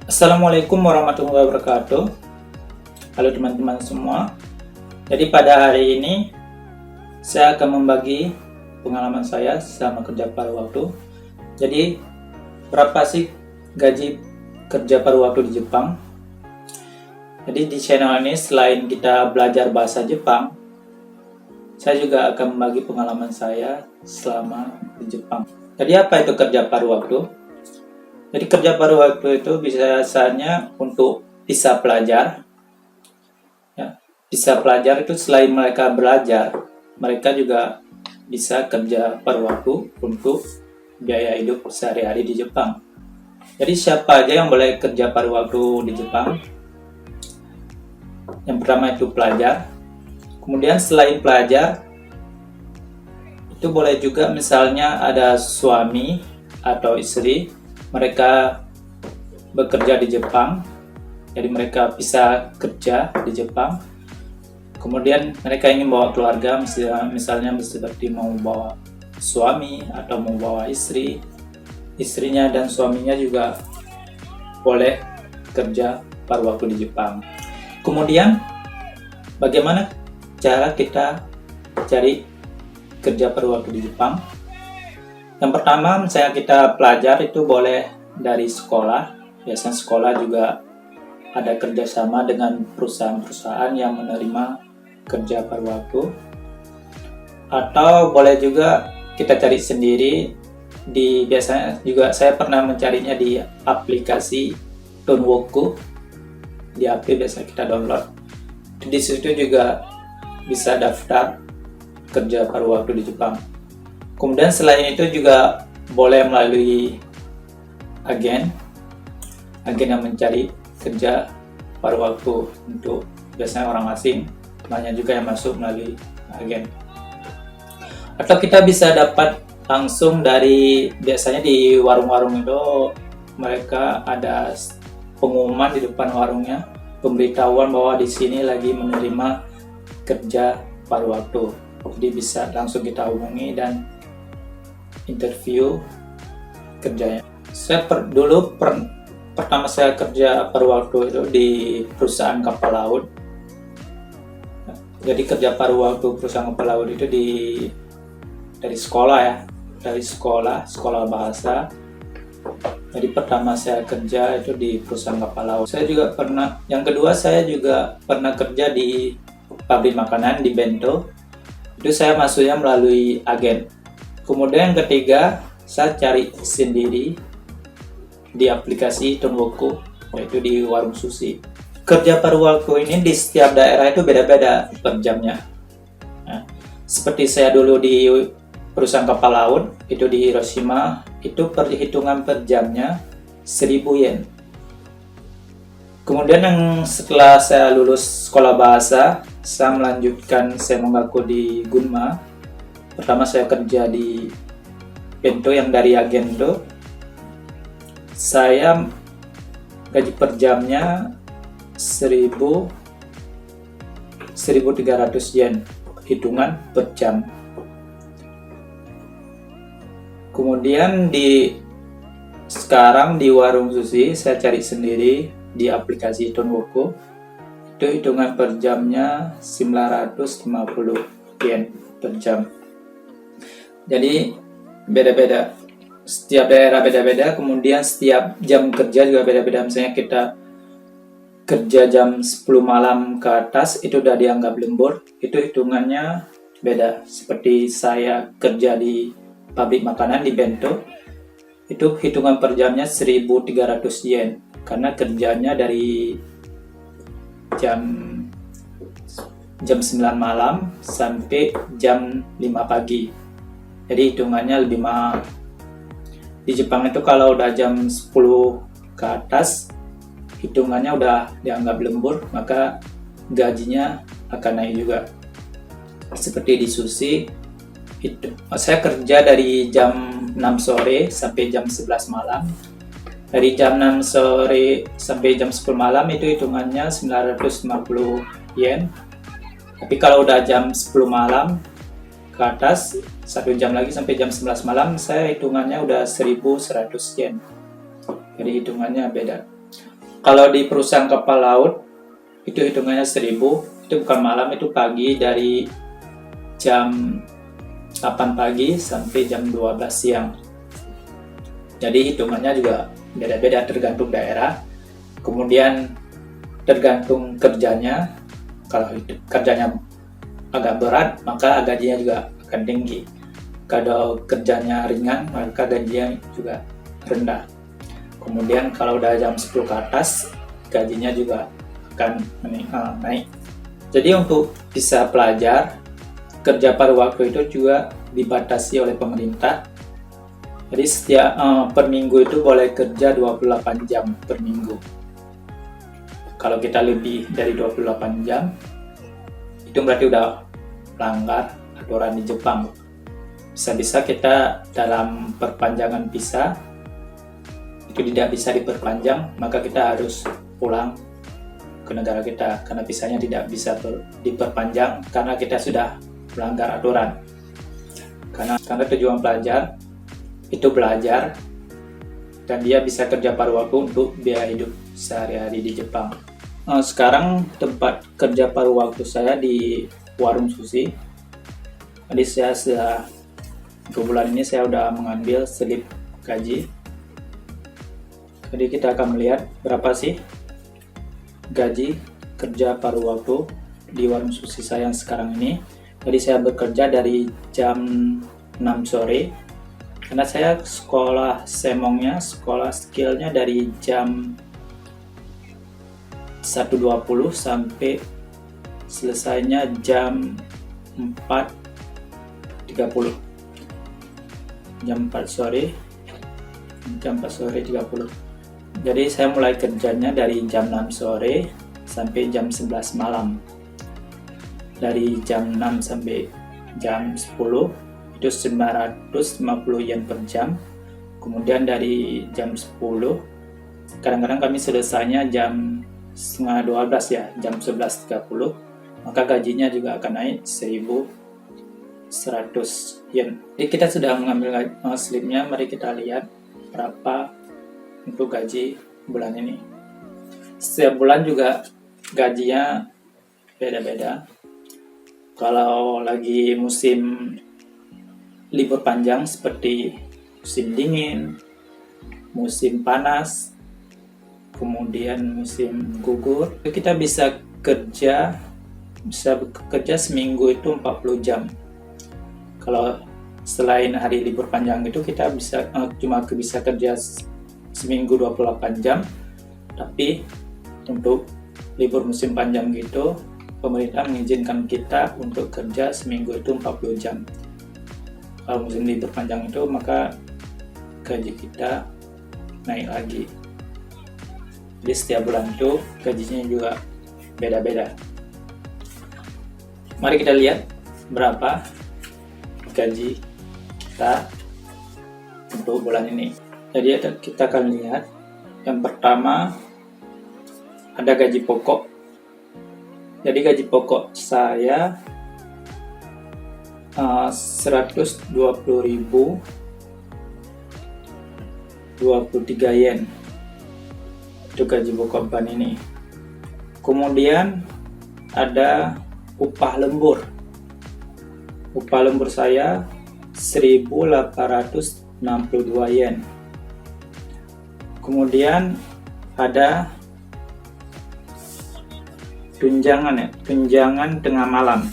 Assalamualaikum warahmatullahi wabarakatuh. Halo teman-teman semua. Jadi pada hari ini saya akan membagi pengalaman saya selama kerja paruh waktu. Jadi berapa sih gaji kerja paruh waktu di Jepang? Jadi di channel ini selain kita belajar bahasa Jepang, saya juga akan membagi pengalaman saya selama di Jepang. Jadi apa itu kerja paruh waktu? Jadi kerja paruh waktu itu biasanya untuk visa pelajar. Ya, visa pelajar itu selain mereka belajar, mereka juga bisa kerja paruh waktu untuk biaya hidup sehari-hari di Jepang. Jadi siapa aja yang boleh kerja paruh waktu di Jepang? Yang pertama itu pelajar. Kemudian selain pelajar, itu boleh juga misalnya ada suami atau istri, mereka bekerja di Jepang, jadi mereka bisa kerja di Jepang. Kemudian mereka ingin bawa keluarga, misalnya seperti mau bawa suami atau mau bawa istri, istrinya dan suaminya juga boleh kerja paruh waktu di Jepang. Kemudian bagaimana cara kita cari kerja paruh waktu di Jepang? Yang pertama, misalnya kita pelajar itu boleh dari sekolah. Biasanya sekolah juga ada kerjasama dengan perusahaan-perusahaan yang menerima kerja paruh waktu. Atau boleh juga kita cari sendiri. Biasanya juga saya pernah mencarinya di aplikasi Tonwoku. Di HP biasa kita download. Di situ juga bisa daftar kerja paruh waktu di Jepang. Kemudian selain itu juga boleh melalui agen yang mencari kerja paruh waktu untuk biasanya orang asing, banyak juga yang masuk melalui agen. Atau kita bisa dapat langsung dari, biasanya di warung-warung itu mereka ada pengumuman di depan warungnya, pemberitahuan bahwa di sini lagi menerima kerja paruh waktu. Jadi bisa langsung kita hubungi dan interview kerjanya. Saya pertama saya kerja paruh waktu itu di perusahaan kapal laut. Jadi kerja paruh waktu perusahaan kapal laut itu dari sekolah ya, dari sekolah bahasa. Jadi pertama saya kerja itu di perusahaan kapal laut. Saya juga pernah, yang kedua saya juga pernah kerja di pabrik makanan di Bento. Itu saya masuknya melalui agen. Kemudian yang ketiga, saya cari sendiri di aplikasi Tonwoku, yaitu di warung sushi. Kerja paruh waktu ini di setiap daerah itu beda-beda per jamnya. Nah, seperti saya dulu di perusahaan kapal laut, itu di Hiroshima, itu perhitungan per jamnya 1000 yen. Kemudian yang setelah saya lulus sekolah bahasa, saya melanjutkan semongaku di Gunma. Pertama saya kerja di Bento yang dari agen itu. Saya gaji per jamnya 1300 yen, hitungan per jam. Kemudian sekarang di warung sushi saya cari sendiri di aplikasi Tonwoku. Itu hitungan per jamnya 950 yen per jam. Jadi beda-beda, setiap daerah beda-beda. Kemudian setiap jam kerja juga beda-beda. Misalnya kita kerja jam 10 malam ke atas itu udah dianggap lembur, itu hitungannya beda. Seperti saya kerja di pabrik makanan di Bento, itu hitungan per jamnya 1300 yen karena kerjanya dari jam 9 malam sampai jam 5 pagi. Jadi hitungannya lebih mahal. Di Jepang itu kalau udah jam 10 ke atas, hitungannya udah dianggap lembur, maka gajinya akan naik juga. Seperti di sushi, saya kerja dari jam 6 sore sampai jam 11 malam. Dari jam 6 sore sampai jam 10 malam itu hitungannya 950 yen. Tapi kalau udah jam 10 malam ke atas 1 jam lagi sampai jam 11 malam saya hitungannya udah 1.100 yen. Jadi hitungannya beda. Kalau di perusahaan kapal laut itu hitungannya 1.000, itu bukan malam, itu pagi, dari jam 8 pagi sampai jam 12 siang. Jadi hitungannya juga beda-beda tergantung daerah. Kemudian tergantung kerjanya. Kalau kerjanya agak berat, maka gajinya juga akan tinggi. Kalau kerjanya ringan, maka gajinya juga rendah. Kemudian kalau udah jam 10 ke atas, gajinya juga akan naik. Jadi untuk visa pelajar, kerja paruh waktu itu juga dibatasi oleh pemerintah. Jadi setiap per minggu itu boleh kerja 28 jam per minggu. Kalau kita lebih dari 28 jam, itu berarti udah melanggar aturan di Jepang. Bisa-bisa kita dalam perpanjangan visa itu tidak bisa diperpanjang, maka kita harus pulang ke negara kita karena visanya tidak bisa diperpanjang karena kita sudah melanggar aturan. Karena tujuan pelajar itu belajar dan dia bisa kerja paruh waktu untuk biaya hidup sehari-hari di Jepang. Sekarang tempat kerja paruh waktu saya di warung sushi. Jadi saya sudah 2 bulan ini saya udah mengambil slip gaji. Jadi kita akan melihat berapa sih gaji kerja paruh waktu di warung sushi saya yang sekarang ini. Jadi saya bekerja dari jam 6 sore karena saya sekolah skillnya dari jam 1.20 sampai selesainya jam 4.30. Jam 4 sore 30. Jadi saya mulai kerjanya dari jam 6 sore sampai jam 11 malam. Dari jam 6 sampai jam 10 itu 950 yen per jam. Kemudian dari jam 10 kadang-kadang kami selesainya jam setengah 12 ya, jam 11.30, maka gajinya juga akan naik 1.100 yen. Jadi kita sudah mengambil slipnya, mari kita lihat berapa untuk gaji bulan ini. Setiap bulan juga gajinya beda-beda. Kalau lagi musim libur panjang seperti musim dingin, musim panas, kemudian musim gugur, kita bisa kerja seminggu itu 40 jam. Kalau selain hari libur panjang itu kita cuma bisa kerja seminggu 28 jam, tapi untuk libur musim panjang gitu pemerintah mengizinkan kita untuk kerja seminggu itu 40 jam. Kalau musim libur panjang itu maka gaji kita naik lagi. Jadi setiap bulan itu gajinya juga beda-beda. Mari kita lihat berapa gaji kita untuk bulan ini. Jadi kita akan lihat yang pertama ada gaji pokok. Jadi gaji pokok saya 120.023 yen. Itu gaji pokok bulan ini. Kemudian ada upah lembur. Upah lembur saya 1.862 yen. Kemudian ada tunjangan tengah malam.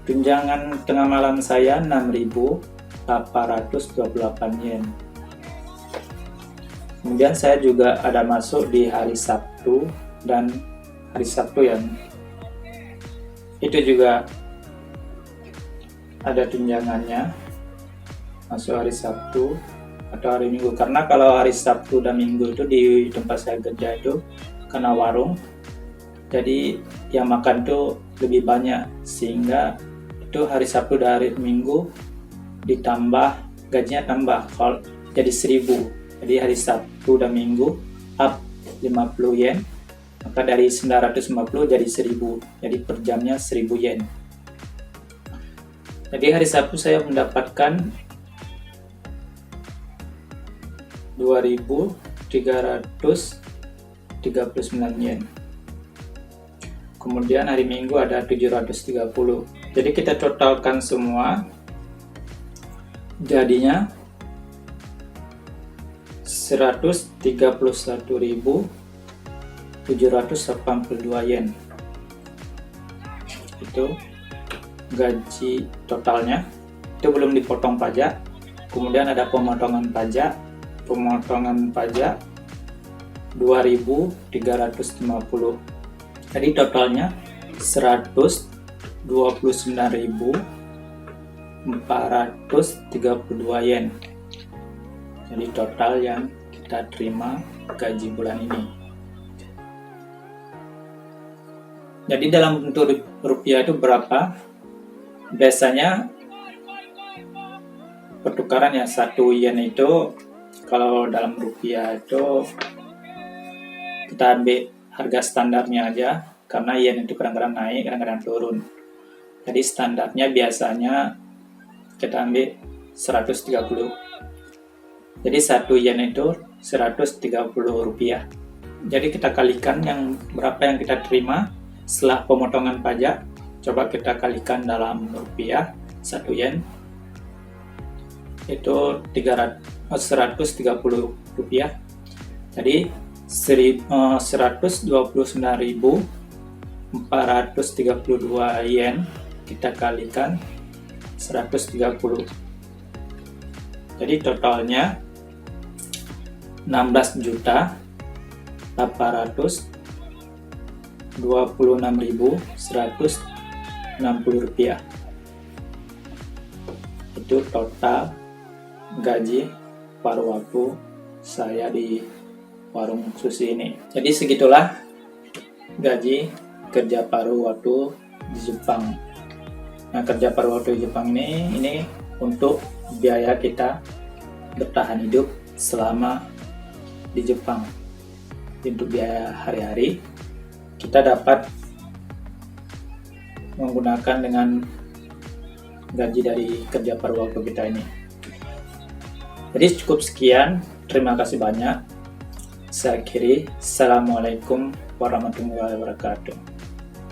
Tunjangan tengah malam saya 6.828 yen. Kemudian saya juga ada masuk di hari Sabtu dan hari Sabtu yang itu juga ada tunjangannya masuk hari Sabtu atau hari Minggu. Karena kalau hari Sabtu dan Minggu itu di tempat saya kerja itu karena warung, jadi yang makan tuh lebih banyak sehingga itu hari Sabtu dan hari Minggu ditambah gajinya tambah kalau jadi 1.000. Jadi hari Sabtu dan Minggu up 50 yen, maka dari 950 jadi 1.000. Jadi per jamnya 1.000 yen. Jadi hari Sabtu saya mendapatkan 2.339 yen. Kemudian hari Minggu ada 730. Jadi kita totalkan semua, jadinya 131.782 yen. Itu gaji totalnya. Itu belum dipotong pajak. Kemudian ada pemotongan pajak. Pemotongan pajak 2.350. Jadi totalnya 129.432 yen. Jadi total yang kita terima gaji bulan ini. Jadi dalam bentuk rupiah itu berapa? Biasanya pertukaran ya 1 yen itu, kalau dalam rupiah itu kita ambil harga standarnya aja, karena yen itu kadang-kadang naik, kadang-kadang turun. Jadi standarnya biasanya kita ambil 130. Jadi 1 yen itu 130 rupiah. Jadi kita kalikan yang berapa yang kita terima setelah pemotongan pajak. Coba kita kalikan dalam rupiah. 1 yen itu 130 rupiah. Jadi 129.432 yen kita kalikan 130. Jadi totalnya 16.826.160 rupiah. Itu total gaji paruh waktu saya di warung sushi ini. Jadi segitulah gaji kerja paruh waktu di Jepang. Nah, kerja paruh waktu di Jepang ini untuk biaya kita bertahan hidup selama di Jepang. Untuk biaya hari-hari kita dapat menggunakan dengan gaji dari kerja paruh waktu kita ini. Jadi cukup sekian, terima kasih banyak. Saya akhiri. Assalamualaikum warahmatullahi wabarakatuh.